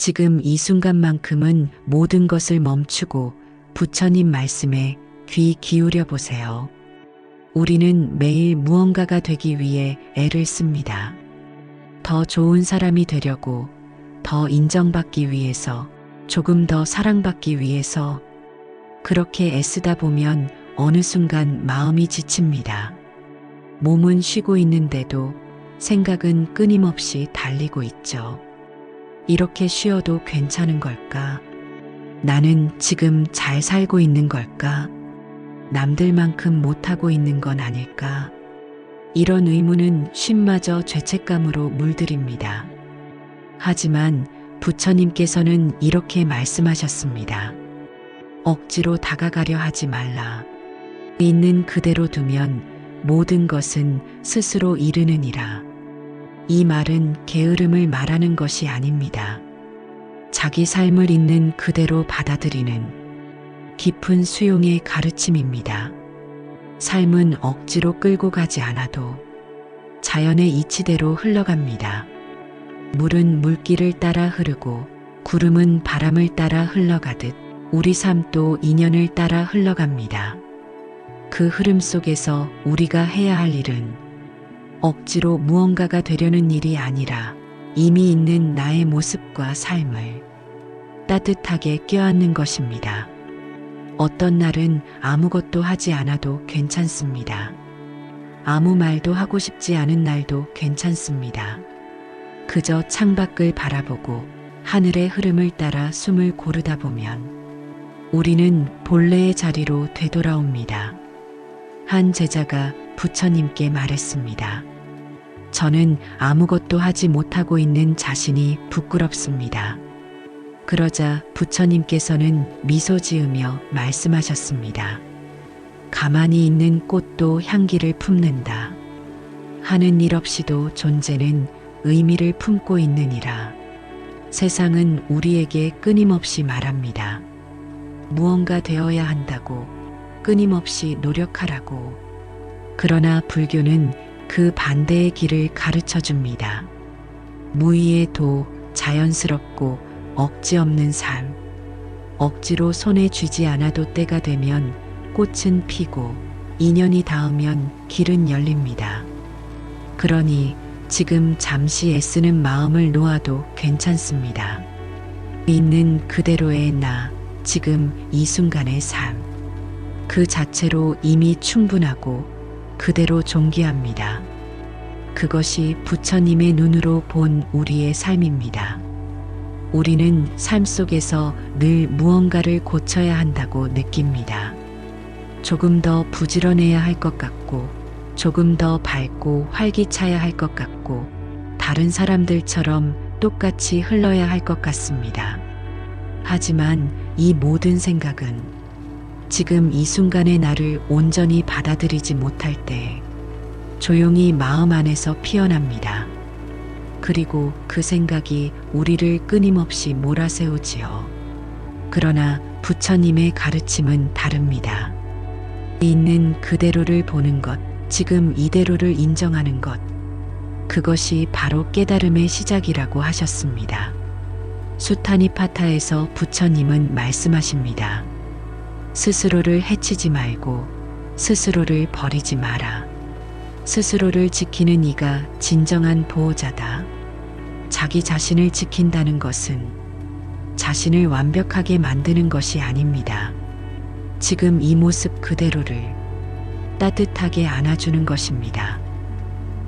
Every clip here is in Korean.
지금 이 순간만큼은 모든 것을 멈추고 부처님 말씀에 귀 기울여 보세요. 우리는 매일 무언가가 되기 위해 애를 씁니다. 더 좋은 사람이 되려고, 더 인정받기 위해서, 조금 더 사랑받기 위해서. 그렇게 애쓰다 보면 어느 순간 마음이 지칩니다. 몸은 쉬고 있는데도 생각은 끊임없이 달리고 있죠. 이렇게 쉬어도 괜찮은 걸까? 나는 지금 잘 살고 있는 걸까? 남들만큼 못하고 있는 건 아닐까? 이런 의문은 쉼마저 죄책감으로 물들입니다. 하지만 부처님께서는 이렇게 말씀하셨습니다. 억지로 다가가려 하지 말라. 있는 그대로 두면 모든 것은 스스로 이르느니라. 이 말은 게으름을 말하는 것이 아닙니다. 자기 삶을 있는 그대로 받아들이는 깊은 수용의 가르침입니다. 삶은 억지로 끌고 가지 않아도 자연의 이치대로 흘러갑니다. 물은 물길을 따라 흐르고 구름은 바람을 따라 흘러가듯 우리 삶도 인연을 따라 흘러갑니다. 그 흐름 속에서 우리가 해야 할 일은 억지로 무언가가 되려는 일이 아니라 이미 있는 나의 모습과 삶을 따뜻하게 껴안는 것입니다. 어떤 날은 아무것도 하지 않아도 괜찮습니다. 아무 말도 하고 싶지 않은 날도 괜찮습니다. 그저 창밖을 바라보고 하늘의 흐름을 따라 숨을 고르다 보면 우리는 본래의 자리로 되돌아옵니다. 한 제자가 부처님께 말했습니다. 저는 아무것도 하지 못하고 있는 자신이 부끄럽습니다. 그러자 부처님께서는 미소 지으며 말씀하셨습니다. 가만히 있는 꽃도 향기를 품는다. 하는 일 없이도 존재는 의미를 품고 있느니라. 세상은 우리에게 끊임없이 말합니다. 무언가 되어야 한다고, 끊임없이 노력하라고. 그러나 불교는 그 반대의 길을 가르쳐 줍니다. 무의의 도, 자연스럽고 억지 없는 삶. 억지로 손에 쥐지 않아도 때가 되면 꽃은 피고 인연이 닿으면 길은 열립니다. 그러니 지금 잠시 애쓰는 마음을 놓아도 괜찮습니다. 있는 그대로의 나, 지금 이 순간의 삶. 그 자체로 이미 충분하고 그대로 존귀합니다. 그것이 부처님의 눈으로 본 우리의 삶입니다. 우리는 삶 속에서 늘 무언가를 고쳐야 한다고 느낍니다. 조금 더 부지런해야 할 것 같고, 조금 더 밝고 활기차야 할 것 같고, 다른 사람들처럼 똑같이 흘러야 할 것 같습니다. 하지만 이 모든 생각은 지금 이 순간의 나를 온전히 받아들이지 못할 때 조용히 마음 안에서 피어납니다. 그리고 그 생각이 우리를 끊임없이 몰아세우지요. 그러나 부처님의 가르침은 다릅니다. 있는 그대로를 보는 것, 지금 이대로를 인정하는 것, 그것이 바로 깨달음의 시작이라고 하셨습니다. 수타니파타에서 부처님은 말씀하십니다. 스스로를 해치지 말고 스스로를 버리지 마라. 스스로를 지키는 이가 진정한 보호자다. 자기 자신을 지킨다는 것은 자신을 완벽하게 만드는 것이 아닙니다. 지금 이 모습 그대로를 따뜻하게 안아주는 것입니다.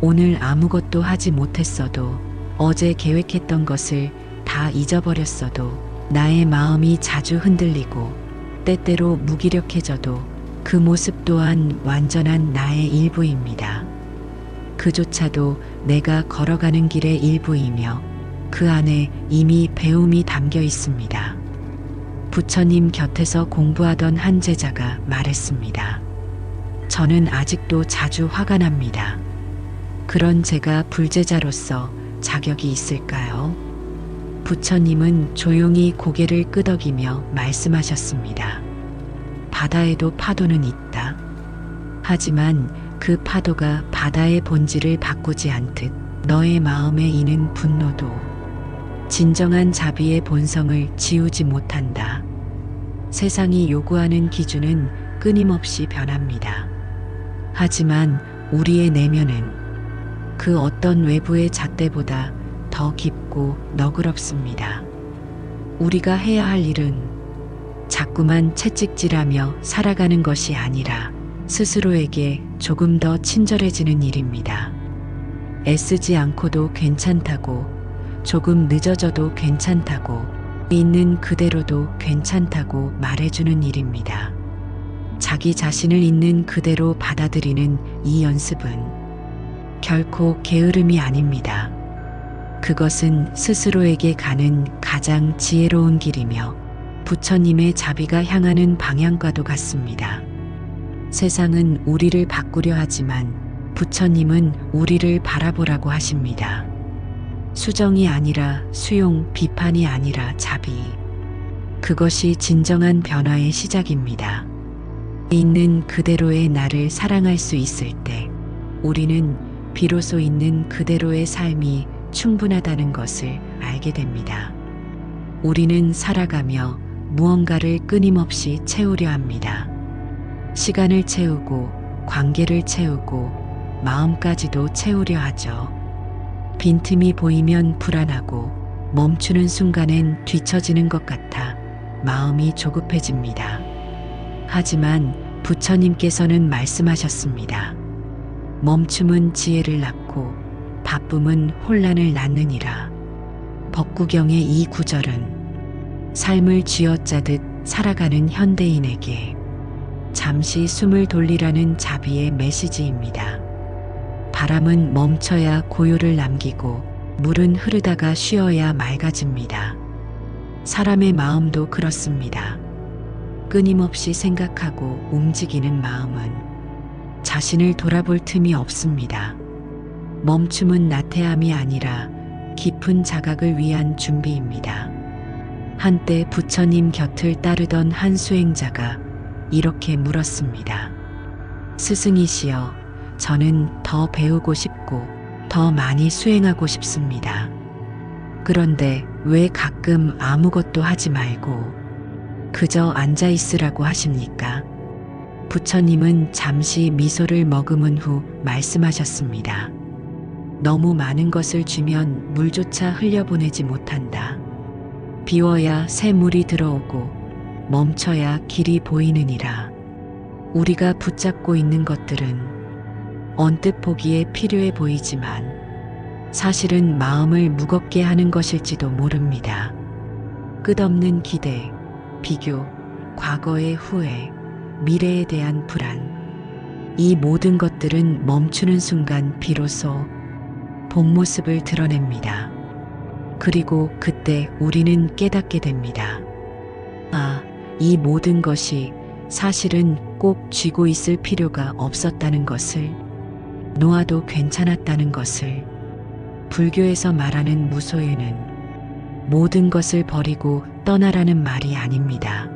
오늘 아무것도 하지 못했어도, 어제 계획했던 것을 다 잊어버렸어도, 나의 마음이 자주 흔들리고 때때로 무기력해져도 그 모습 또한 완전한 나의 일부입니다. 그조차도 내가 걸어가는 길의 일부이며 그 안에 이미 배움이 담겨 있습니다. 부처님 곁에서 공부하던 한 제자가 말했습니다. 저는 아직도 자주 화가 납니다. 그런 제가 불제자로서 자격이 있을까요? 부처님은 조용히 고개를 끄덕이며 말씀하셨습니다. 바다에도 파도는 있다. 하지만 그 파도가 바다의 본질을 바꾸지 않듯 너의 마음에 이는 분노도 진정한 자비의 본성을 지우지 못한다. 세상이 요구하는 기준은 끊임없이 변합니다. 하지만 우리의 내면은 그 어떤 외부의 잣대보다 더 깊고 너그럽습니다. 우리가 해야 할 일은 자꾸만 채찍질하며 살아가는 것이 아니라 스스로에게 조금 더 친절해지는 일입니다. 애쓰지 않고도 괜찮다고, 조금 늦어져도 괜찮다고, 있는 그대로도 괜찮다고 말해주는 일입니다. 자기 자신을 있는 그대로 받아들이는 이 연습은 결코 게으름이 아닙니다. 그것은 스스로에게 가는 가장 지혜로운 길이며 부처님의 자비가 향하는 방향과도 같습니다. 세상은 우리를 바꾸려 하지만 부처님은 우리를 바라보라고 하십니다. 수정이 아니라 수용, 비판이 아니라 자비. 그것이 진정한 변화의 시작입니다. 있는 그대로의 나를 사랑할 수 있을 때 우리는 비로소 있는 그대로의 삶이 충분하다는 것을 알게 됩니다. 우리는 살아가며 무언가를 끊임없이 채우려 합니다. 시간을 채우고, 관계를 채우고, 마음까지도 채우려 하죠. 빈틈이 보이면 불안하고, 멈추는 순간엔 뒤처지는 것 같아 마음이 조급해집니다. 하지만 부처님께서는 말씀하셨습니다. 멈춤은 지혜를 낳고 바쁨은 혼란을 낳느니라. 법구경의 이 구절은 삶을 쥐어짜듯 살아가는 현대인에게 잠시 숨을 돌리라는 자비의 메시지입니다. 바람은 멈춰야 고요를 남기고 물은 흐르다가 쉬어야 맑아집니다. 사람의 마음도 그렇습니다. 끊임없이 생각하고 움직이는 마음은 자신을 돌아볼 틈이 없습니다. 멈춤은 나태함이 아니라 깊은 자각을 위한 준비입니다. 한때 부처님 곁을 따르던 한 수행자가 이렇게 물었습니다. 스승이시여, 저는 더 배우고 싶고 더 많이 수행하고 싶습니다. 그런데 왜 가끔 아무것도 하지 말고 그저 앉아 있으라고 하십니까? 부처님은 잠시 미소를 머금은 후 말씀하셨습니다. 너무 많은 것을 쥐면 물조차 흘려보내지 못한다. 비워야 새 물이 들어오고 멈춰야 길이 보이느니라. 우리가 붙잡고 있는 것들은 언뜻 보기에 필요해 보이지만 사실은 마음을 무겁게 하는 것일지도 모릅니다. 끝없는 기대, 비교, 과거의 후회, 미래에 대한 불안. 이 모든 것들은 멈추는 순간 비로소 본 모습을 드러냅니다. 그리고 그때 우리는 깨닫게 됩니다. 아, 이 모든 것이 사실은 꼭 쥐고 있을 필요가 없었다는 것을, 놓아도 괜찮았다는 것을. 불교에서 말하는 무소유는 모든 것을 버리고 떠나라는 말이 아닙니다.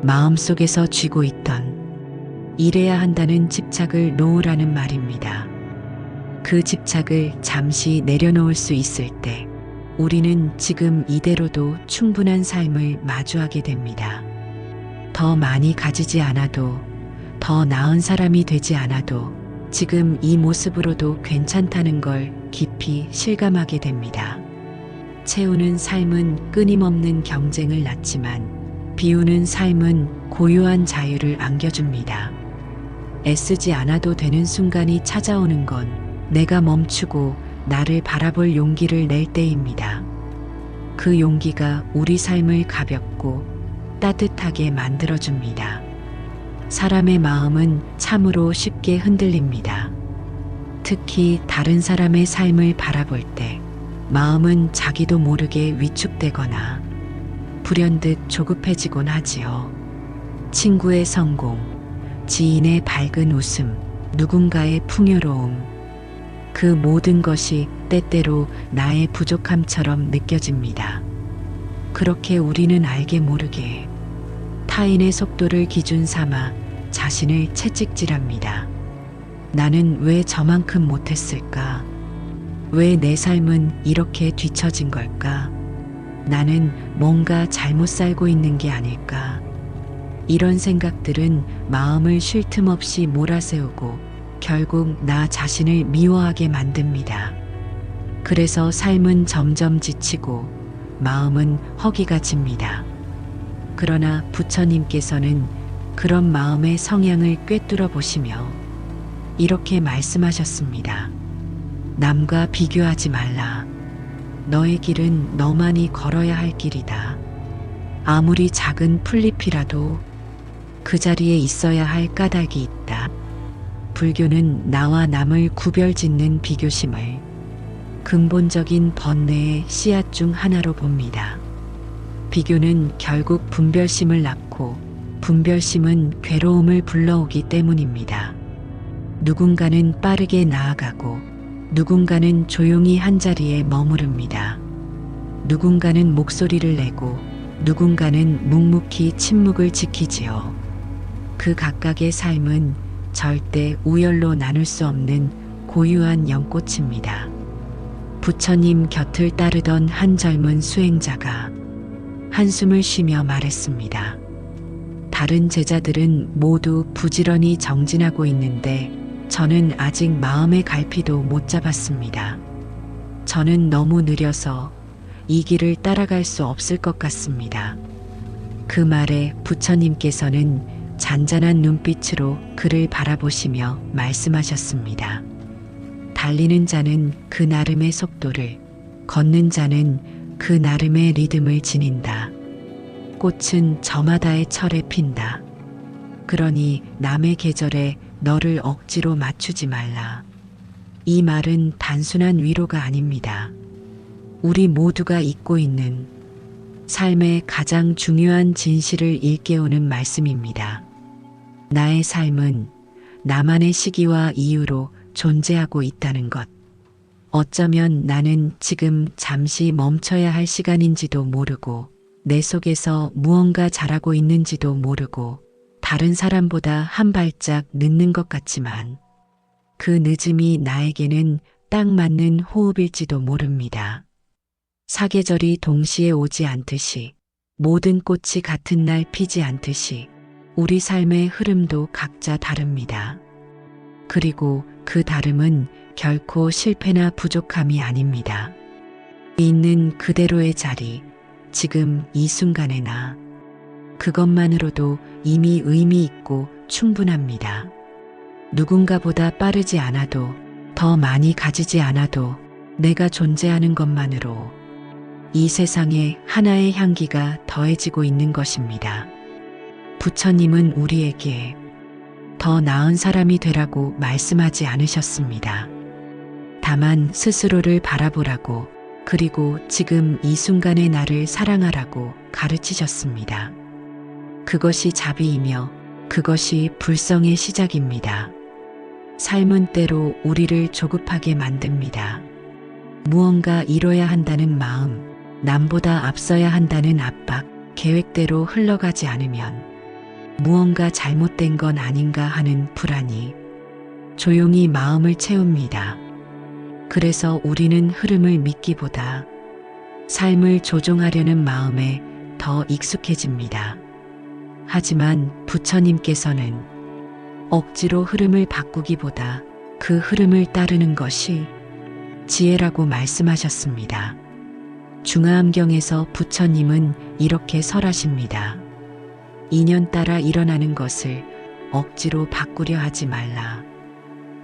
마음속에서 쥐고 있던 이래야 한다는 집착을 놓으라는 말입니다. 그 집착을 잠시 내려놓을 수 있을 때 우리는 지금 이대로도 충분한 삶을 마주하게 됩니다. 더 많이 가지지 않아도, 더 나은 사람이 되지 않아도 지금 이 모습으로도 괜찮다는 걸 깊이 실감하게 됩니다. 채우는 삶은 끊임없는 경쟁을 낳지만 비우는 삶은 고요한 자유를 안겨줍니다. 애쓰지 않아도 되는 순간이 찾아오는 건 내가 멈추고 나를 바라볼 용기를 낼 때입니다. 그 용기가 우리 삶을 가볍고 따뜻하게 만들어줍니다. 사람의 마음은 참으로 쉽게 흔들립니다. 특히 다른 사람의 삶을 바라볼 때 마음은 자기도 모르게 위축되거나 불현듯 조급해지곤 하지요. 친구의 성공, 지인의 밝은 웃음, 누군가의 풍요로움, 그 모든 것이 때때로 나의 부족함처럼 느껴집니다. 그렇게 우리는 알게 모르게 타인의 속도를 기준 삼아 자신을 채찍질합니다. 나는 왜 저만큼 못했을까? 왜 내 삶은 이렇게 뒤처진 걸까? 나는 뭔가 잘못 살고 있는 게 아닐까. 이런 생각들은 마음을 쉴 틈 없이 몰아세우고 결국 나 자신을 미워하게 만듭니다. 그래서 삶은 점점 지치고 마음은 허기가 집니다. 그러나 부처님께서는 그런 마음의 성향을 꿰뚫어 보시며 이렇게 말씀하셨습니다. 남과 비교하지 말라. 너의 길은 너만이 걸어야 할 길이다. 아무리 작은 풀잎이라도 그 자리에 있어야 할 까닭이 있다. 불교는 나와 남을 구별짓는 비교심을 근본적인 번뇌의 씨앗 중 하나로 봅니다. 비교는 결국 분별심을 낳고 분별심은 괴로움을 불러오기 때문입니다. 누군가는 빠르게 나아가고 누군가는 조용히 한자리에 머무릅니다. 누군가는 목소리를 내고 누군가는 묵묵히 침묵을 지키지요. 그 각각의 삶은 절대 우열로 나눌 수 없는 고유한 연꽃입니다. 부처님 곁을 따르던 한 젊은 수행자가 한숨을 쉬며 말했습니다. 다른 제자들은 모두 부지런히 정진하고 있는데 저는 아직 마음의 갈피도 못 잡았습니다. 저는 너무 느려서 이 길을 따라갈 수 없을 것 같습니다. 그 말에 부처님께서는 잔잔한 눈빛으로 그를 바라보시며 말씀하셨습니다. 달리는 자는 그 나름의 속도를, 걷는 자는 그 나름의 리듬을 지닌다. 꽃은 저마다의 철에 핀다. 그러니 남의 계절에 너를 억지로 맞추지 말라. 이 말은 단순한 위로가 아닙니다. 우리 모두가 잊고 있는 삶의 가장 중요한 진실을 일깨우는 말씀입니다. 나의 삶은 나만의 시기와 이유로 존재하고 있다는 것. 어쩌면 나는 지금 잠시 멈춰야 할 시간인지도 모르고 내 속에서 무언가 자라고 있는지도 모르고 다른 사람보다 한 발짝 늦는 것 같지만 그 늦음이 나에게는 딱 맞는 호흡일지도 모릅니다. 사계절이 동시에 오지 않듯이 모든 꽃이 같은 날 피지 않듯이 우리 삶의 흐름도 각자 다릅니다. 그리고 그 다름은 결코 실패나 부족함이 아닙니다. 있는 그대로의 자리, 지금 이 순간의 나, 그것만으로도 이미 의미 있고 충분합니다. 누군가보다 빠르지 않아도 더 많이 가지지 않아도 내가 존재하는 것만으로 이 세상에 하나의 향기가 더해지고 있는 것입니다. 부처님은 우리에게 더 나은 사람이 되라고 말씀하지 않으셨습니다. 다만 스스로를 바라보라고 그리고 지금 이 순간의 나를 사랑하라고 가르치셨습니다. 그것이 자비이며 그것이 불성의 시작입니다. 삶은 때로 우리를 조급하게 만듭니다. 무언가 이뤄야 한다는 마음, 남보다 앞서야 한다는 압박, 계획대로 흘러가지 않으면 무언가 잘못된 건 아닌가 하는 불안이 조용히 마음을 채웁니다. 그래서 우리는 흐름을 믿기보다 삶을 조종하려는 마음에 더 익숙해집니다. 하지만 부처님께서는 억지로 흐름을 바꾸기보다 그 흐름을 따르는 것이 지혜라고 말씀하셨습니다. 중화암경에서 부처님은 이렇게 설하십니다. 인연 따라 일어나는 것을 억지로 바꾸려 하지 말라.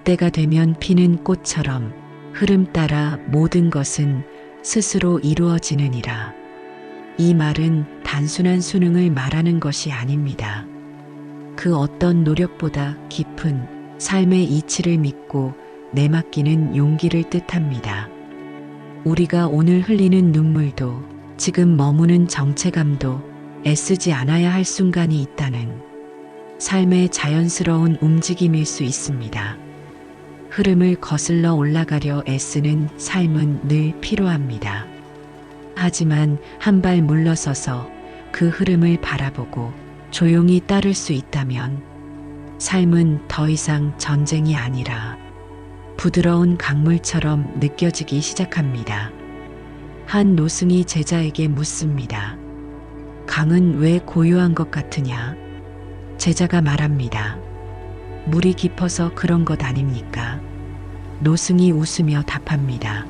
때가 되면 피는 꽃처럼 흐름 따라 모든 것은 스스로 이루어지느니라. 이 말은 단순한 수능을 말하는 것이 아닙니다. 그 어떤 노력보다 깊은 삶의 이치를 믿고 내맡기는 용기를 뜻합니다. 우리가 오늘 흘리는 눈물도 지금 머무는 정체감도 애쓰지 않아야 할 순간이 있다는 삶의 자연스러운 움직임일 수 있습니다. 흐름을 거슬러 올라가려 애쓰는 삶은 늘 필요합니다. 하지만 한 발 물러서서 그 흐름을 바라보고 조용히 따를 수 있다면 삶은 더 이상 전쟁이 아니라 부드러운 강물처럼 느껴지기 시작합니다. 한 노승이 제자에게 묻습니다. 강은 왜 고요한 것 같으냐? 제자가 말합니다. 물이 깊어서 그런 것 아닙니까? 노승이 웃으며 답합니다.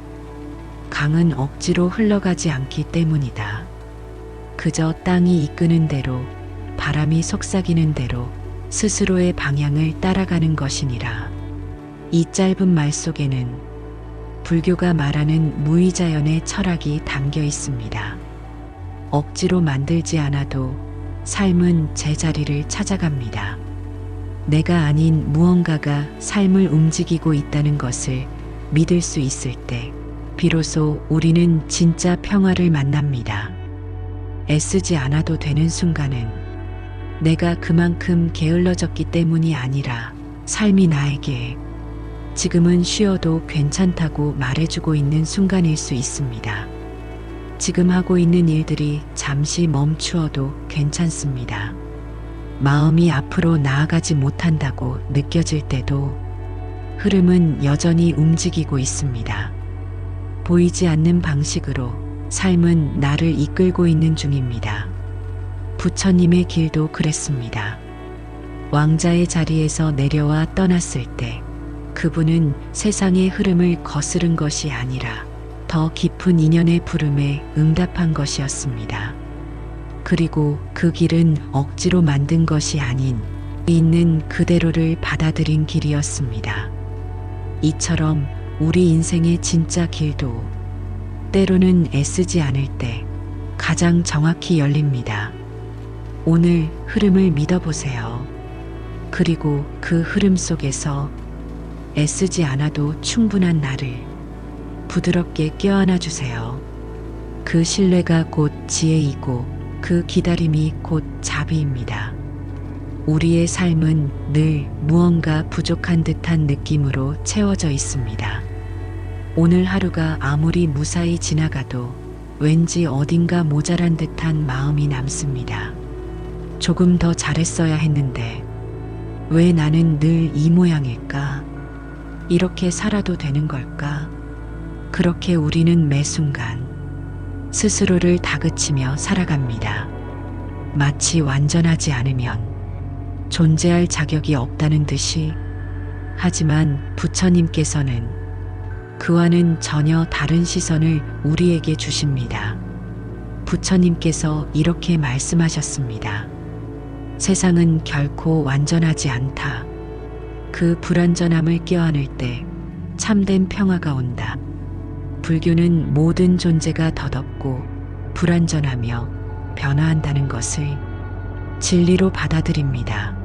강은 억지로 흘러가지 않기 때문이다. 그저 땅이 이끄는 대로, 바람이 속삭이는 대로 스스로의 방향을 따라가는 것이니라. 이 짧은 말 속에는 불교가 말하는 무의자연의 철학이 담겨 있습니다. 억지로 만들지 않아도 삶은 제자리를 찾아갑니다. 내가 아닌 무언가가 삶을 움직이고 있다는 것을 믿을 수 있을 때 비로소 우리는 진짜 평화를 만납니다. 애쓰지 않아도 되는 순간은 내가 그만큼 게을러졌기 때문이 아니라 삶이 나에게 지금은 쉬어도 괜찮다고 말해주고 있는 순간일 수 있습니다. 지금 하고 있는 일들이 잠시 멈추어도 괜찮습니다. 마음이 앞으로 나아가지 못한다고 느껴질 때도 흐름은 여전히 움직이고 있습니다. 보이지 않는 방식으로 삶은 나를 이끌고 있는 중입니다. 부처님의 길도 그랬습니다. 왕자의 자리에서 내려와 떠났을 때 그분은 세상의 흐름을 거스른 것이 아니라 더 깊은 인연의 부름에 응답한 것이었습니다. 그리고 그 길은 억지로 만든 것이 아닌 있는 그대로를 받아들인 길이었습니다. 이처럼 우리 인생의 진짜 길도 때로는 애쓰지 않을 때 가장 정확히 열립니다. 오늘 흐름을 믿어보세요. 그리고 그 흐름 속에서 애쓰지 않아도 충분한 나를 부드럽게 껴안아 주세요. 그 신뢰가 곧 지혜이고 그 기다림이 곧 자비입니다. 우리의 삶은 늘 무언가 부족한 듯한 느낌으로 채워져 있습니다. 오늘 하루가 아무리 무사히 지나가도 왠지 어딘가 모자란 듯한 마음이 남습니다. 조금 더 잘했어야 했는데 왜 나는 늘 이 모양일까? 이렇게 살아도 되는 걸까? 그렇게 우리는 매 순간 스스로를 다그치며 살아갑니다. 마치 완전하지 않으면 존재할 자격이 없다는 듯이. 하지만 부처님께서는 그와는 전혀 다른 시선을 우리에게 주십니다. 부처님께서 이렇게 말씀하셨습니다. 세상은 결코 완전하지 않다. 그 불완전함을 껴안을 때 참된 평화가 온다. 불교는 모든 존재가 덧없고 불완전하며 변화한다는 것을 진리로 받아들입니다.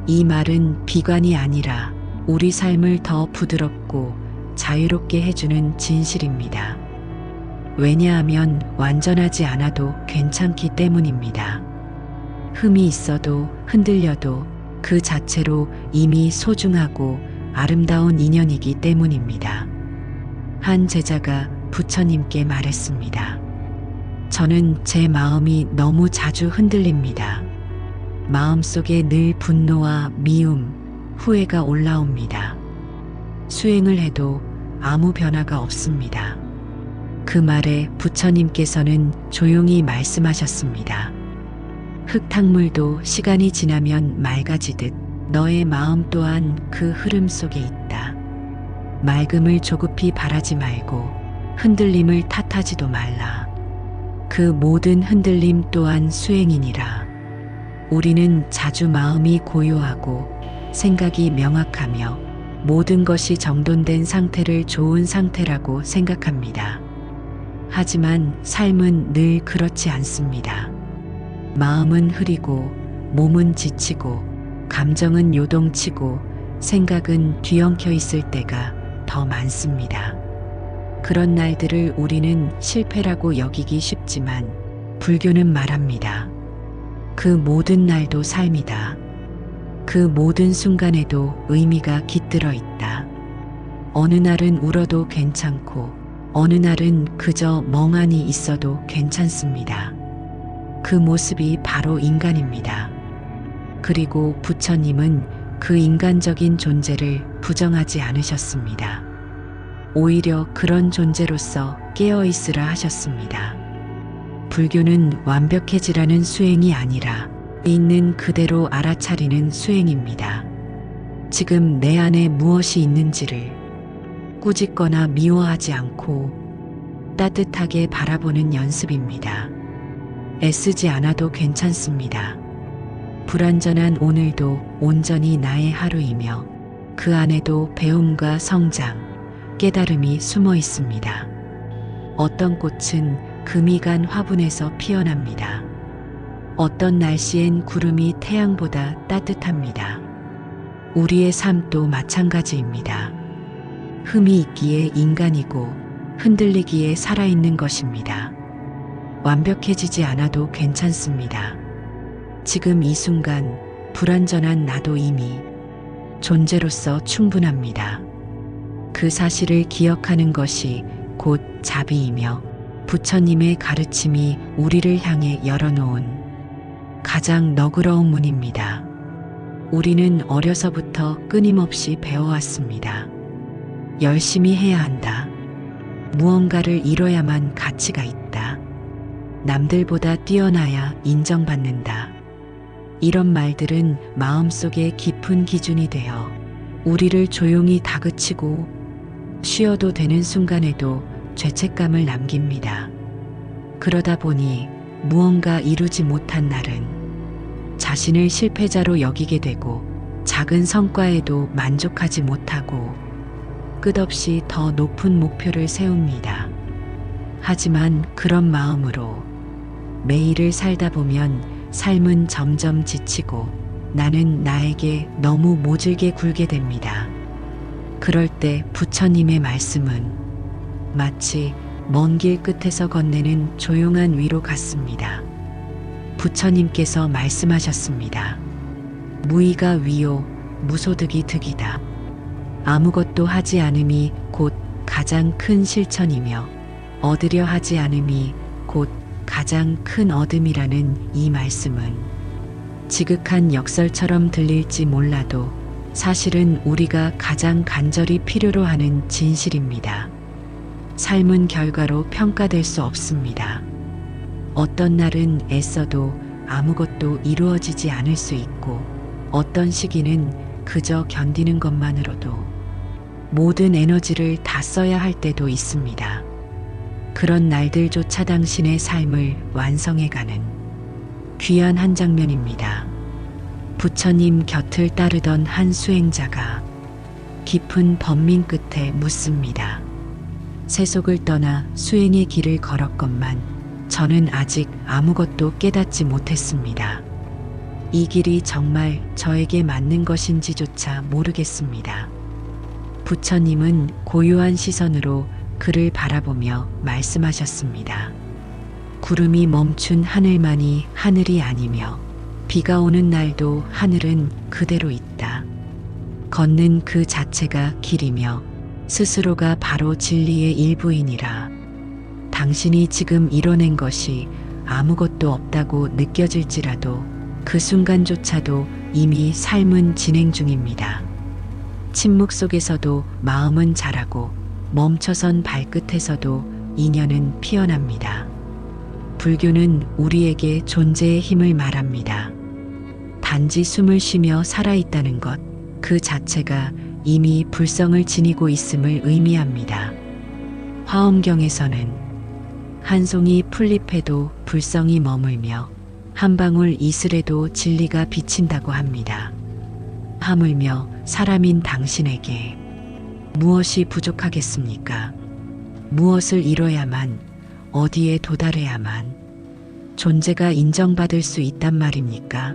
이 말은 비관이 아니라 우리 삶을 더 부드럽고 자유롭게 해주는 진실입니다. 왜냐하면 완전하지 않아도 괜찮기 때문입니다. 흠이 있어도 흔들려도 그 자체로 이미 소중하고 아름다운 인연이기 때문입니다. 한 제자가 부처님께 말했습니다. 저는 제 마음이 너무 자주 흔들립니다. 마음속에 늘 분노와 미움, 후회가 올라옵니다. 수행을 해도 아무 변화가 없습니다. 그 말에 부처님께서는 조용히 말씀하셨습니다. 흙탕물도 시간이 지나면 맑아지듯 너의 마음 또한 그 흐름 속에 있다. 맑음을 조급히 바라지 말고 흔들림을 탓하지도 말라. 그 모든 흔들림 또한 수행이니라. 우리는 자주 마음이 고요하고 생각이 명확하며 모든 것이 정돈된 상태를 좋은 상태라고 생각합니다. 하지만 삶은 늘 그렇지 않습니다. 마음은 흐리고 몸은 지치고 감정은 요동치고 생각은 뒤엉켜 있을 때가 더 많습니다. 그런 날들을 우리는 실패라고 여기기 쉽지만 불교는 말합니다. 그 모든 날도 삶이다. 그 모든 순간에도 의미가 깃들어 있다. 어느 날은 울어도 괜찮고 어느 날은 그저 멍하니 있어도 괜찮습니다. 그 모습이 바로 인간입니다. 그리고 부처님은 그 인간적인 존재를 부정하지 않으셨습니다. 오히려 그런 존재로서 깨어있으라 하셨습니다. 불교는 완벽해지라는 수행이 아니라 있는 그대로 알아차리는 수행입니다. 지금 내 안에 무엇이 있는지를 꾸짖거나 미워하지 않고 따뜻하게 바라보는 연습입니다. 애쓰지 않아도 괜찮습니다. 불완전한 오늘도 온전히 나의 하루이며 그 안에도 배움과 성장, 깨달음이 숨어 있습니다. 어떤 꽃은 금이 간 화분에서 피어납니다. 어떤 날씨엔 구름이 태양보다 따뜻합니다. 우리의 삶도 마찬가지입니다. 흠이 있기에 인간이고 흔들리기에 살아있는 것입니다. 완벽해지지 않아도 괜찮습니다. 지금 이 순간 불완전한 나도 이미 존재로서 충분합니다. 그 사실을 기억하는 것이 곧 자비이며 부처님의 가르침이 우리를 향해 열어놓은 가장 너그러운 문입니다. 우리는 어려서부터 끊임없이 배워왔습니다. 열심히 해야 한다. 무언가를 이뤄야만 가치가 있다. 남들보다 뛰어나야 인정받는다. 이런 말들은 마음속에 깊은 기준이 되어 우리를 조용히 다그치고 쉬어도 되는 순간에도 죄책감을 남깁니다. 그러다 보니 무언가 이루지 못한 날은 자신을 실패자로 여기게 되고 작은 성과에도 만족하지 못하고 끝없이 더 높은 목표를 세웁니다. 하지만 그런 마음으로 매일을 살다 보면 삶은 점점 지치고 나는 나에게 너무 모질게 굴게 됩니다. 그럴 때 부처님의 말씀은 마치 먼 길 끝에서 건네는 조용한 위로 같습니다. 부처님께서 말씀하셨습니다. 무의가 위요, 무소득이 득이다. 아무것도 하지 않음이 곧 가장 큰 실천이며 얻으려 하지 않음이 곧 가장 큰 얻음이라는 이 말씀은 지극한 역설처럼 들릴지 몰라도 사실은 우리가 가장 간절히 필요로 하는 진실입니다. 삶은 결과로 평가될 수 없습니다. 어떤 날은 애써도 아무것도 이루어지지 않을 수 있고 어떤 시기는 그저 견디는 것만으로도 모든 에너지를 다 써야 할 때도 있습니다. 그런 날들조차 당신의 삶을 완성해가는 귀한 한 장면입니다. 부처님 곁을 따르던 한 수행자가 깊은 번민 끝에 묻습니다. 세속을 떠나 수행의 길을 걸었건만 저는 아직 아무것도 깨닫지 못했습니다. 이 길이 정말 저에게 맞는 것인지조차 모르겠습니다. 부처님은 고요한 시선으로 그를 바라보며 말씀하셨습니다. 구름이 멈춘 하늘만이 하늘이 아니며 비가 오는 날도 하늘은 그대로 있다. 걷는 그 자체가 길이며 스스로가 바로 진리의 일부이니라. 당신이 지금 이뤄낸 것이 아무것도 없다고 느껴질지라도 그 순간조차도 이미 삶은 진행 중입니다. 침묵 속에서도 마음은 자라고 멈춰선 발끝에서도 인연은 피어납니다. 불교는 우리에게 존재의 힘을 말합니다. 단지 숨을 쉬며 살아있다는 것, 그 자체가 이미 불성을 지니고 있음을 의미합니다. 화엄경에서는 한 송이 풀잎에도 불성이 머물며 한 방울 이슬에도 진리가 비친다고 합니다. 하물며 사람인 당신에게 무엇이 부족하겠습니까? 무엇을 이뤄야만, 어디에 도달해야만 존재가 인정받을 수 있단 말입니까?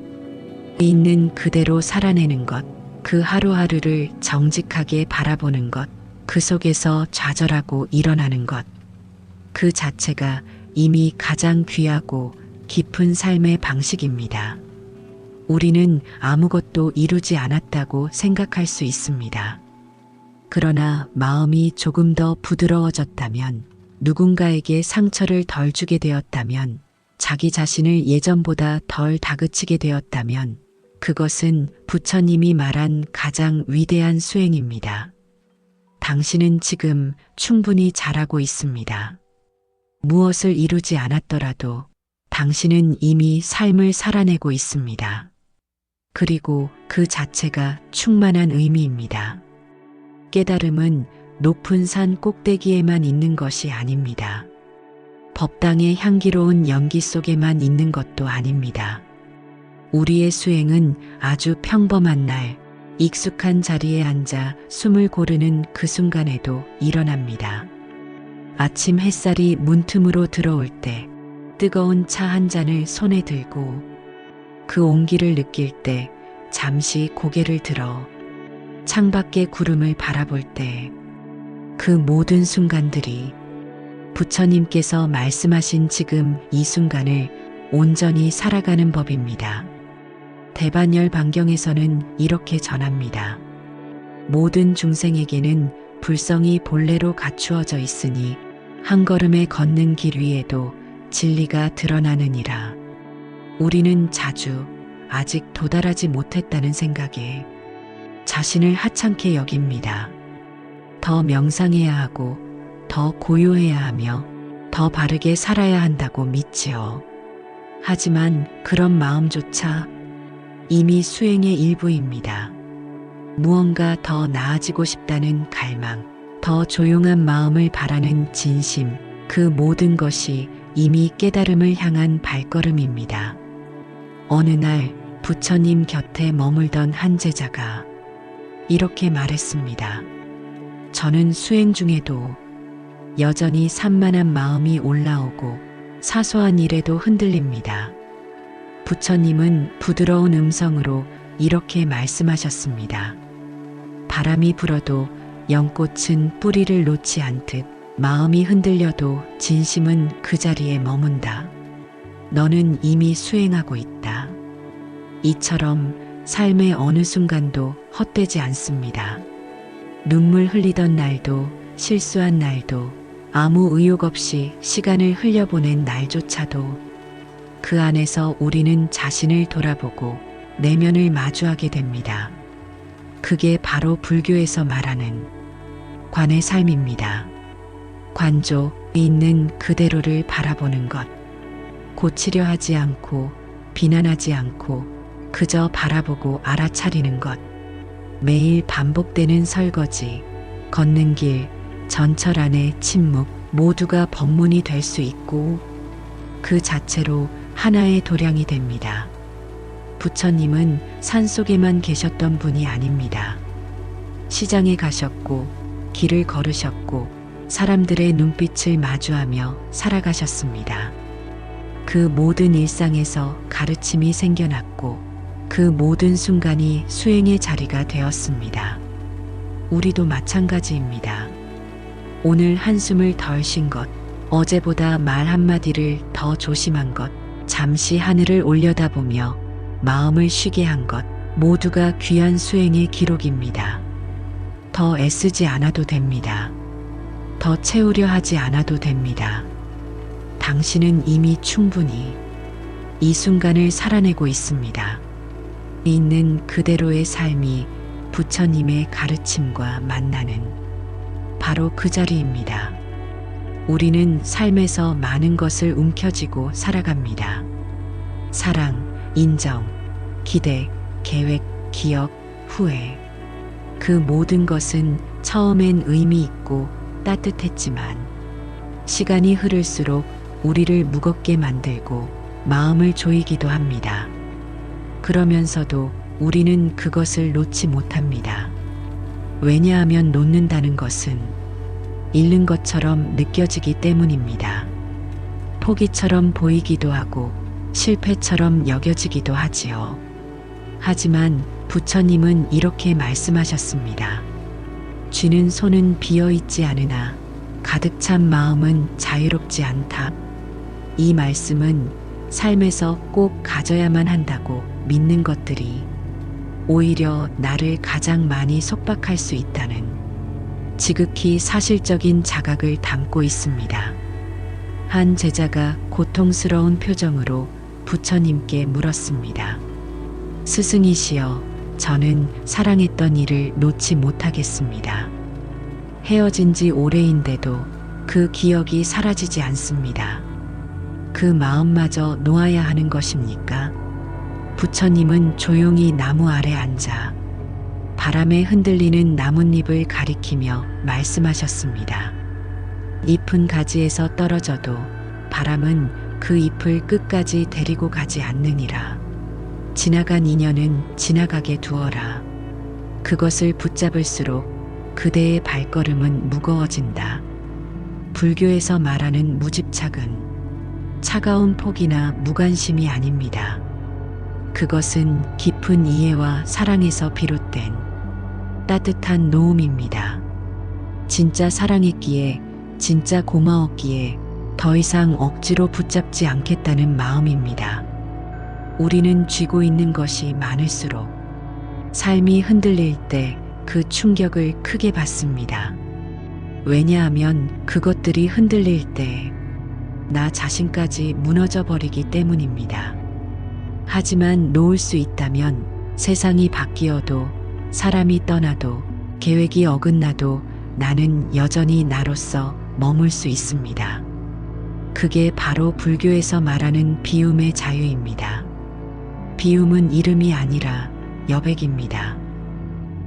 있는 그대로 살아내는 것, 그 하루하루를 정직하게 바라보는 것, 그 속에서 좌절하고 일어나는 것, 그 자체가 이미 가장 귀하고 깊은 삶의 방식입니다. 우리는 아무것도 이루지 않았다고 생각할 수 있습니다. 그러나 마음이 조금 더 부드러워졌다면, 누군가에게 상처를 덜 주게 되었다면, 자기 자신을 예전보다 덜 다그치게 되었다면, 그것은 부처님이 말한 가장 위대한 수행입니다. 당신은 지금 충분히 잘하고 있습니다. 무엇을 이루지 않았더라도 당신은 이미 삶을 살아내고 있습니다. 그리고 그 자체가 충만한 의미입니다. 깨달음은 높은 산 꼭대기에만 있는 것이 아닙니다. 법당의 향기로운 연기 속에만 있는 것도 아닙니다. 우리의 수행은 아주 평범한 날, 익숙한 자리에 앉아 숨을 고르는 그 순간에도 일어납니다. 아침 햇살이 문틈으로 들어올 때 뜨거운 차 한 잔을 손에 들고 그 온기를 느낄 때 잠시 고개를 들어 창밖의 구름을 바라볼 때 그 모든 순간들이 부처님께서 말씀하신 지금 이 순간을 온전히 살아가는 법입니다. 대반열 반경에서는 이렇게 전합니다. 모든 중생에게는 불성이 본래로 갖추어져 있으니 한 걸음에 걷는 길 위에도 진리가 드러나느니라. 우리는 자주 아직 도달하지 못했다는 생각에 자신을 하찮게 여깁니다. 더 명상해야 하고 더 고요해야 하며 더 바르게 살아야 한다고 믿지요. 하지만 그런 마음조차 이미 수행의 일부입니다. 무언가 더 나아지고 싶다는 갈망, 더 조용한 마음을 바라는 진심, 그 모든 것이 이미 깨달음을 향한 발걸음입니다. 어느 날 부처님 곁에 머물던 한 제자가 이렇게 말했습니다. 저는 수행 중에도 여전히 산만한 마음이 올라오고 사소한 일에도 흔들립니다. 부처님은 부드러운 음성으로 이렇게 말씀하셨습니다. 바람이 불어도 연꽃은 뿌리를 놓지 않듯 마음이 흔들려도 진심은 그 자리에 머문다. 너는 이미 수행하고 있다. 이처럼 삶의 어느 순간도 헛되지 않습니다. 눈물 흘리던 날도 실수한 날도 아무 의욕 없이 시간을 흘려보낸 날조차도 그 안에서 우리는 자신을 돌아보고 내면을 마주하게 됩니다. 그게 바로 불교에서 말하는 관의 삶입니다. 관조 있는 그대로를 바라보는 것. 고치려 하지 않고 비난하지 않고 그저 바라보고 알아차리는 것. 매일 반복되는 설거지, 걷는 길, 전철 안의 침묵 모두가 법문이 될 수 있고 그 자체로 하나의 도량이 됩니다. 부처님은 산속에만 계셨던 분이 아닙니다. 시장에 가셨고 길을 걸으셨고 사람들의 눈빛을 마주하며 살아가셨습니다. 그 모든 일상에서 가르침이 생겨났고 그 모든 순간이 수행의 자리가 되었습니다. 우리도 마찬가지입니다. 오늘 한숨을 덜 쉰 것, 어제보다 말 한마디를 더 조심한 것, 잠시 하늘을 올려다보며 마음을 쉬게 한 것, 모두가 귀한 수행의 기록입니다. 더 애쓰지 않아도 됩니다. 더 채우려 하지 않아도 됩니다. 당신은 이미 충분히 이 순간을 살아내고 있습니다. 있는 그대로의 삶이 부처님의 가르침과 만나는 바로 그 자리입니다. 우리는 삶에서 많은 것을 움켜쥐고 살아갑니다. 사랑, 인정, 기대, 계획, 기억, 후회. 그 모든 것은 처음엔 의미 있고 따뜻했지만 시간이 흐를수록 우리를 무겁게 만들고 마음을 조이기도 합니다. 그러면서도 우리는 그것을 놓지 못합니다. 왜냐하면 놓는다는 것은 잃는 것처럼 느껴지기 때문입니다. 포기처럼 보이기도 하고 실패처럼 여겨지기도 하지요. 하지만 부처님은 이렇게 말씀하셨습니다. 쥐는 손은 비어있지 않으나 가득 찬 마음은 자유롭지 않다. 이 말씀은 삶에서 꼭 가져야만 한다고 믿는 것들이 오히려 나를 가장 많이 속박할 수 있다는 지극히 사실적인 자각을 담고 있습니다. 한 제자가 고통스러운 표정으로 부처님께 물었습니다. 스승이시여, 저는 사랑했던 일을 놓지 못하겠습니다. 헤어진 지 오래인데도 그 기억이 사라지지 않습니다. 그 마음마저 놓아야 하는 것입니까? 부처님은 조용히 나무 아래 앉아 바람에 흔들리는 나뭇잎을 가리키며 말씀하셨습니다. 잎은 가지에서 떨어져도 바람은 그 잎을 끝까지 데리고 가지 않느니라. 지나간 인연은 지나가게 두어라. 그것을 붙잡을수록 그대의 발걸음은 무거워진다. 불교에서 말하는 무집착은 차가운 폭이나 무관심이 아닙니다. 그것은 깊은 이해와 사랑에서 비롯된 따뜻한 놓음입니다. 진짜 사랑했기에, 진짜 고마웠기에 더 이상 억지로 붙잡지 않겠다는 마음입니다. 우리는 쥐고 있는 것이 많을수록 삶이 흔들릴 때 그 충격을 크게 받습니다. 왜냐하면 그것들이 흔들릴 때 나 자신까지 무너져 버리기 때문입니다. 하지만 놓을 수 있다면 세상이 바뀌어도 사람이 떠나도 계획이 어긋나도 나는 여전히 나로서 머물 수 있습니다. 그게 바로 불교에서 말하는 비움의 자유입니다. 비움은 이름이 아니라 여백입니다.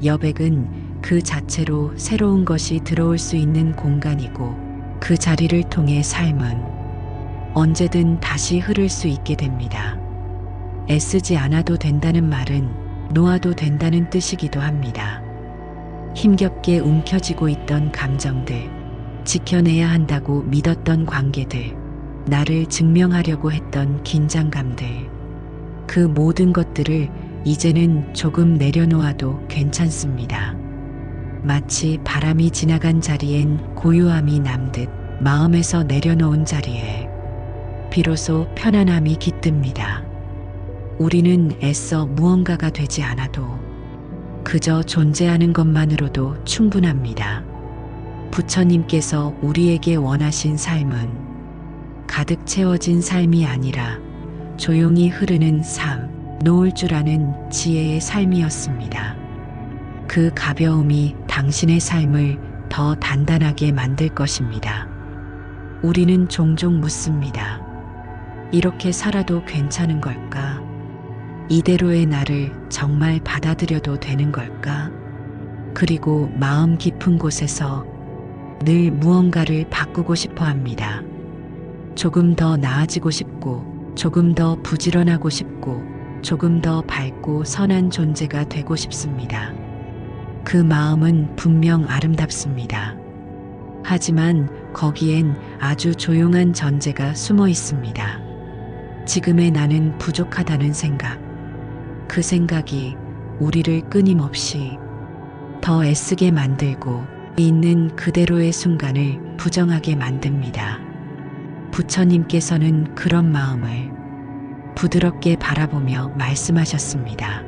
여백은 그 자체로 새로운 것이 들어올 수 있는 공간이고 그 자리를 통해 삶은 언제든 다시 흐를 수 있게 됩니다. 애쓰지 않아도 된다는 말은 놓아도 된다는 뜻이기도 합니다. 힘겹게 움켜쥐고 있던 감정들, 지켜내야 한다고 믿었던 관계들, 나를 증명하려고 했던 긴장감들, 그 모든 것들을 이제는 조금 내려놓아도 괜찮습니다. 마치 바람이 지나간 자리엔 고요함이 남듯 마음에서 내려놓은 자리에 비로소 편안함이 깃듭니다. 우리는 애써 무언가가 되지 않아도 그저 존재하는 것만으로도 충분합니다. 부처님께서 우리에게 원하신 삶은 가득 채워진 삶이 아니라 조용히 흐르는 삶, 놓을 줄 아는 지혜의 삶이었습니다. 그 가벼움이 당신의 삶을 더 단단하게 만들 것입니다. 우리는 종종 묻습니다. 이렇게 살아도 괜찮은 걸까? 이대로의 나를 정말 받아들여도 되는 걸까? 그리고 마음 깊은 곳에서 늘 무언가를 바꾸고 싶어 합니다. 조금 더 나아지고 싶고, 조금 더 부지런하고 싶고, 조금 더 밝고 선한 존재가 되고 싶습니다. 그 마음은 분명 아름답습니다. 하지만 거기엔 아주 조용한 전제가 숨어 있습니다. 지금의 나는 부족하다는 생각. 그 생각이 우리를 끊임없이 더 애쓰게 만들고 있는 그대로의 순간을 부정하게 만듭니다. 부처님께서는 그런 마음을 부드럽게 바라보며 말씀하셨습니다.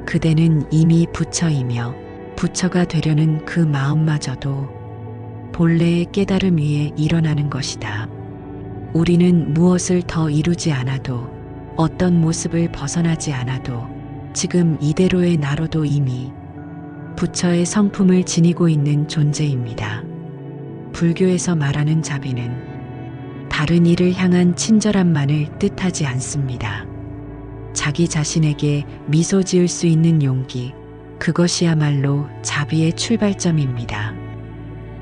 그대는 이미 부처이며 부처가 되려는 그 마음마저도 본래의 깨달음 위에 일어나는 것이다. 우리는 무엇을 더 이루지 않아도 어떤 모습을 벗어나지 않아도 지금 이대로의 나로도 이미 부처의 성품을 지니고 있는 존재입니다. 불교에서 말하는 자비는 다른 이를 향한 친절함만을 뜻하지 않습니다. 자기 자신에게 미소 지을 수 있는 용기, 그것이야말로 자비의 출발점입니다.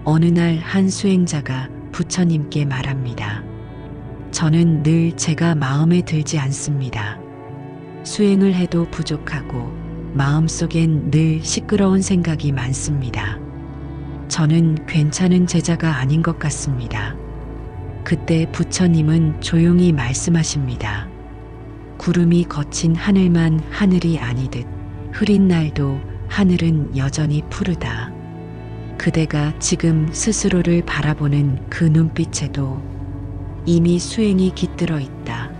어느 날 한 수행자가 부처님께 말합니다. 저는 늘 제가 마음에 들지 않습니다. 수행을 해도 부족하고 마음속엔 늘 시끄러운 생각이 많습니다. 저는 괜찮은 제자가 아닌 것 같습니다. 그때 부처님은 조용히 말씀하십니다. 구름이 거친 하늘만 하늘이 아니듯 흐린 날도 하늘은 여전히 푸르다. 그대가 지금 스스로를 바라보는 그 눈빛에도 이미 수행이 깃들어 있다.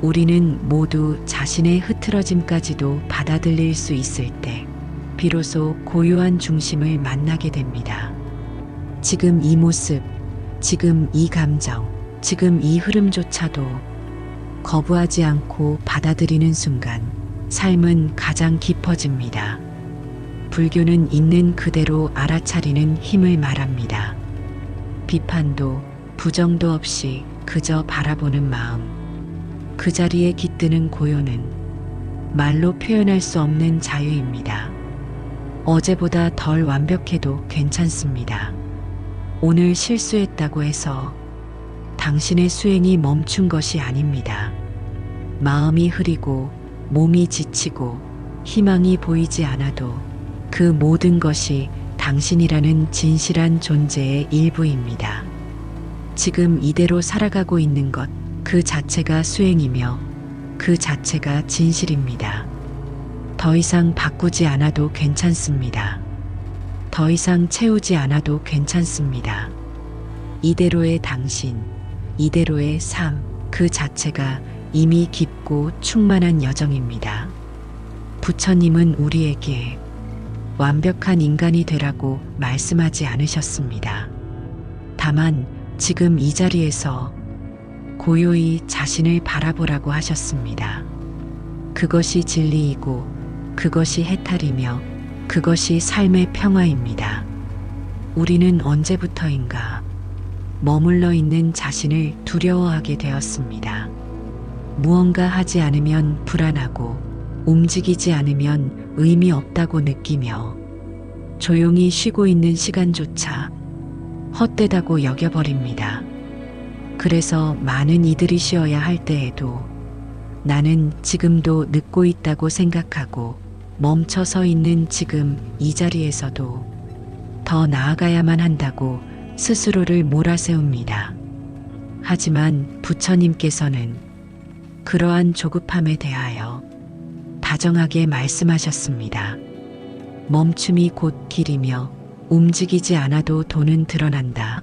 우리는 모두 자신의 흐트러짐까지도 받아들일 수 있을 때 비로소 고요한 중심을 만나게 됩니다. 지금 이 모습, 지금 이 감정, 지금 이 흐름조차도 거부하지 않고 받아들이는 순간 삶은 가장 깊어집니다. 불교는 있는 그대로 알아차리는 힘을 말합니다. 비판도 부정도 없이 그저 바라보는 마음. 그 자리에 깃드는 고요는 말로 표현할 수 없는 자유입니다. 어제보다 덜 완벽해도 괜찮습니다. 오늘 실수했다고 해서 당신의 수행이 멈춘 것이 아닙니다. 마음이 흐리고 몸이 지치고 희망이 보이지 않아도 그 모든 것이 당신이라는 진실한 존재의 일부입니다. 지금 이대로 살아가고 있는 것, 그 자체가 수행이며 그 자체가 진실입니다. 더 이상 바꾸지 않아도 괜찮습니다. 더 이상 채우지 않아도 괜찮습니다. 이대로의 당신, 이대로의 삶, 그 자체가 이미 깊고 충만한 여정입니다. 부처님은 우리에게 완벽한 인간이 되라고 말씀하지 않으셨습니다. 다만 지금 이 자리에서 고요히 자신을 바라보라고 하셨습니다. 그것이 진리이고 그것이 해탈이며 그것이 삶의 평화입니다. 우리는 언제부터인가 머물러 있는 자신을 두려워하게 되었습니다. 무언가 하지 않으면 불안하고 움직이지 않으면 의미 없다고 느끼며 조용히 쉬고 있는 시간조차 헛되다고 여겨버립니다. 그래서 많은 이들이 쉬어야 할 때에도 나는 지금도 늦고 있다고 생각하고 멈춰 서 있는 지금 이 자리에서도 더 나아가야만 한다고 스스로를 몰아세웁니다. 하지만 부처님께서는 그러한 조급함에 대하여 다정하게 말씀하셨습니다. 멈춤이 곧 길이며 움직이지 않아도 도는 드러난다.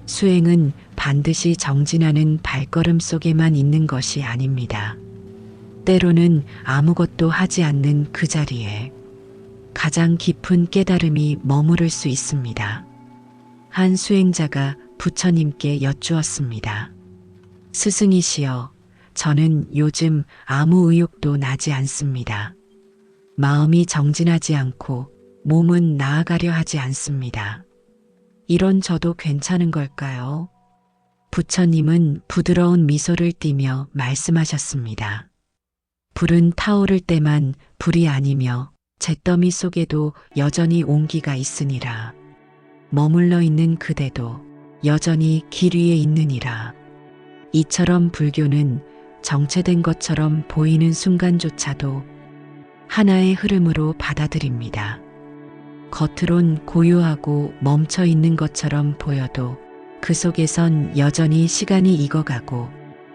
수행은 반드시 정진하는 발걸음 속에만 있는 것이 아닙니다. 때로는 아무것도 하지 않는 그 자리에 가장 깊은 깨달음이 머무를 수 있습니다. 한 수행자가 부처님께 여쭈었습니다. 스승이시여, 저는 요즘 아무 의욕도 나지 않습니다. 마음이 정진하지 않고 몸은 나아가려 하지 않습니다. 이런 저도 괜찮은 걸까요? 부처님은 부드러운 미소를 띠며 말씀하셨습니다. 불은 타오를 때만 불이 아니며 잿더미 속에도 여전히 온기가 있으니라. 머물러 있는 그대도 여전히 길 위에 있느니라. 이처럼 불교는 정체된 것처럼 보이는 순간조차도 하나의 흐름으로 받아들입니다. 겉으론 고요하고 멈춰 있는 것처럼 보여도 그 속에선 여전히 시간이 익어가고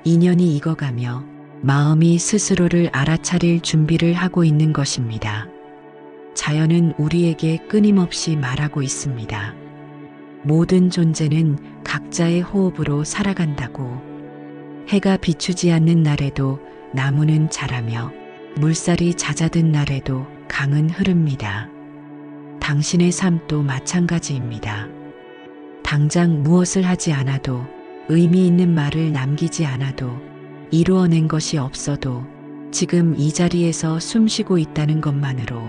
인연이 익어가며 마음이 스스로를 알아차릴 준비를 하고 있는 것입니다. 자연은 우리에게 끊임없이 말하고 있습니다. 모든 존재는 각자의 호흡으로 살아간다고. 해가 비추지 않는 날에도 나무는 자라며 물살이 잦아든 날에도 강은 흐릅니다. 당신의 삶도 마찬가지입니다. 당장 무엇을 하지 않아도 의미 있는 말을 남기지 않아도 이루어낸 것이 없어도 지금 이 자리에서 숨쉬고 있다는 것만으로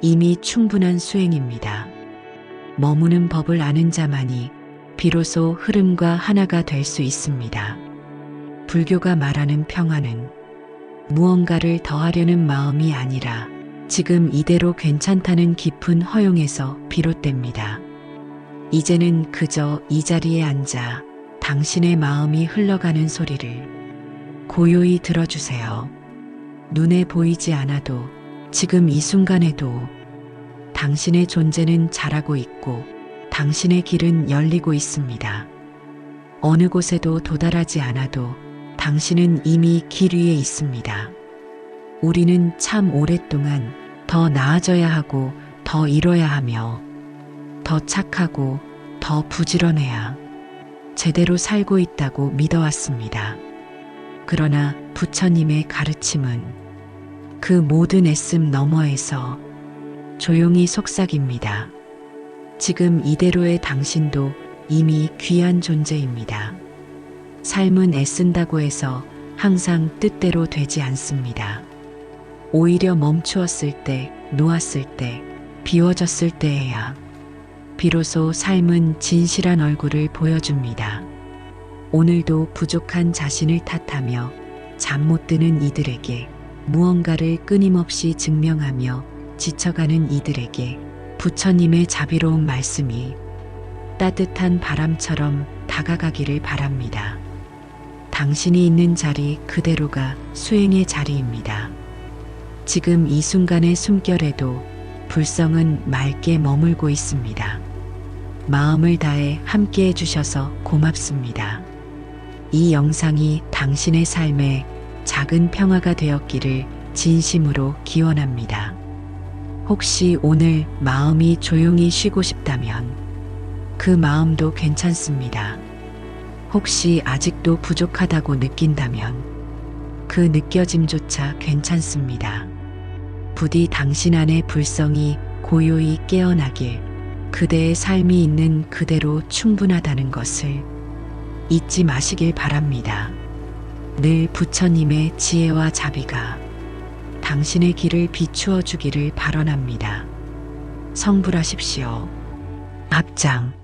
이미 충분한 수행입니다. 머무는 법을 아는 자만이 비로소 흐름과 하나가 될 수 있습니다. 불교가 말하는 평화는 무언가를 더하려는 마음이 아니라 지금 이대로 괜찮다는 깊은 허용에서 비롯됩니다. 이제는 그저 이 자리에 앉아 당신의 마음이 흘러가는 소리를 고요히 들어주세요. 눈에 보이지 않아도 지금 이 순간에도 당신의 존재는 자라고 있고 당신의 길은 열리고 있습니다. 어느 곳에도 도달하지 않아도 당신은 이미 길 위에 있습니다. 우리는 참 오랫동안 더 나아져야 하고 더 이뤄야 하며 더 착하고 더 부지런해야 제대로 살고 있다고 믿어왔습니다. 그러나 부처님의 가르침은 그 모든 애씀 너머에서 조용히 속삭입니다. 지금 이대로의 당신도 이미 귀한 존재입니다. 삶은 애쓴다고 해서 항상 뜻대로 되지 않습니다. 오히려 멈추었을 때, 놓았을 때, 비워졌을 때에야 비로소 삶은 진실한 얼굴을 보여줍니다. 오늘도 부족한 자신을 탓하며 잠 못 드는 이들에게, 무언가를 끊임없이 증명하며 지쳐가는 이들에게 부처님의 자비로운 말씀이 따뜻한 바람처럼 다가가기를 바랍니다. 당신이 있는 자리 그대로가 수행의 자리입니다. 지금 이 순간의 숨결에도 불성은 맑게 머물고 있습니다. 마음을 다해 함께 해주셔서 고맙습니다. 이 영상이 당신의 삶에 작은 평화가 되었기를 진심으로 기원합니다. 혹시 오늘 마음이 조용히 쉬고 싶다면 그 마음도 괜찮습니다. 혹시 아직도 부족하다고 느낀다면 그 느껴짐조차 괜찮습니다. 부디 당신 안의 불성이 고요히 깨어나길, 그대의 삶이 있는 그대로 충분하다는 것을 잊지 마시길 바랍니다. 늘 부처님의 지혜와 자비가 당신의 길을 비추어 주기를 발언합니다. 성불하십시오. 앞장